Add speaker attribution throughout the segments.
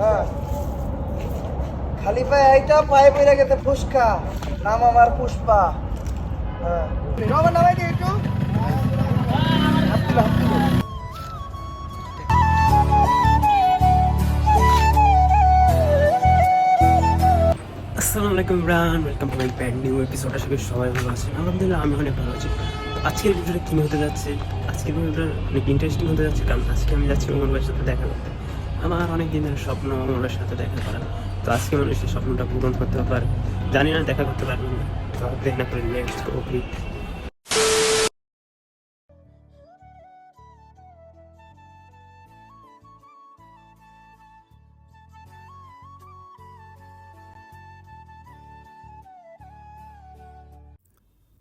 Speaker 1: হ্যাঁ, খালি পায়ে এইটা পায়ে পড়ে গেছে ফুসকা, নাম আমার পুষ্পা। হ্যাঁ, আমার নামাই দিয়ে একটু হাত তুলো, হাত তুলো।
Speaker 2: আসসালামু আলাইকুম Imran, welcome to my brand new episode. আশা করি সবাই ভালো আছেন। আলহামদুলিল্লাহ আমি অনেক ভালো আছি। তো আজকের ভিডিওটা কী হতে যাচ্ছে, আজকের ভিডিওটা অনেক ইন্টারেস্টিং হতে যাচ্ছে, কারণ আজকে আমি যাচ্ছি ওমর ভাইয়ের সাথে দেখা করতে। আমার অনেক দিনের স্বপ্ন ওমর ভাইয়ের সাথে দেখা করা। তো আজকে মানুষ সেই স্বপ্নটা পূরণ করতে পারে, জানি না দেখা করতে পারবেন না। তো দেরি না করে নেক্সট ওকে।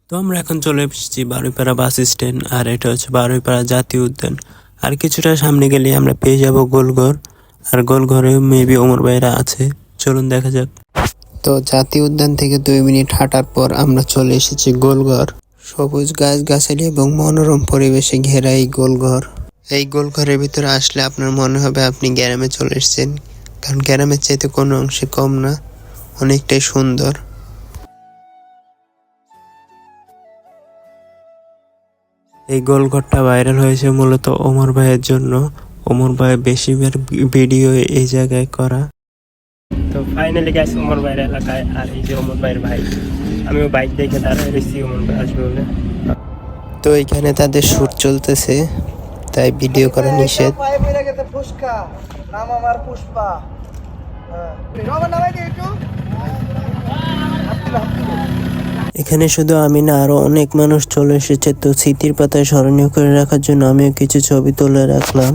Speaker 2: তো আমরা এখন চলে এসেছি বারুইপাড়া বাস স্ট্যান্ড, আর এটা হচ্ছে বারুইপাড়া জাতীয় উদ্যান। আর কিছুটা সামনে গেলে আমরা পেয়ে যাব গোলঘর, আর গোলঘরে মেবি ওমর ভাইরা আছে। চলুন দেখা যাক। তো জাতীয় উদ্যান থেকে 2 মিনিট হাঁটার পর আমরা চলে এসেছি গোলঘর। সবুজ গাছগাছালি এবং মনোরম পরিবেশে ঘেরা এই গোলঘর। এই গোলঘরের ভিতরে আসলে আপনার মনে হবে আপনি গ্রামে চলে এসেছেন, কারণ গ্রামের চাইতে কোনো অংশে কম না, অনেকটাই সুন্দর। এই গোলঘরটা ভাইরাল হয়েছে মূলত ওমর ভাইয়ের জন্য। ওমর ভাই বেশিরভাগ ভিডিও এই জায়গায় করা। তো ফাইনালি গাইস ওমর ভাইয়ের এলাকায়, আর এই যে ওমর ভাইয়ের ভাই, আমিও বাইক দেখে দাঁড়ায় রয়েছি ওমর ভাই আসবে বলে। তো এখানে তাদের শুট চলতেছে, তাই ভিডিও করা নিষেধ।
Speaker 1: পায়ে পড়ে গেছে ফুসকা, নাম আমার পুষ্পা। হ্যাঁ, আমার নামাই দিয়ে একটু হাত তুলো, হাত তুলো।
Speaker 2: এখানে শুধু আমি না, আরো অনেক মানুষ চলে এসেছে। তো স্মৃতির পাতায় স্মরণীয় করে রাখার জন্য আমিও কিছু ছবি তুলে রাখলাম।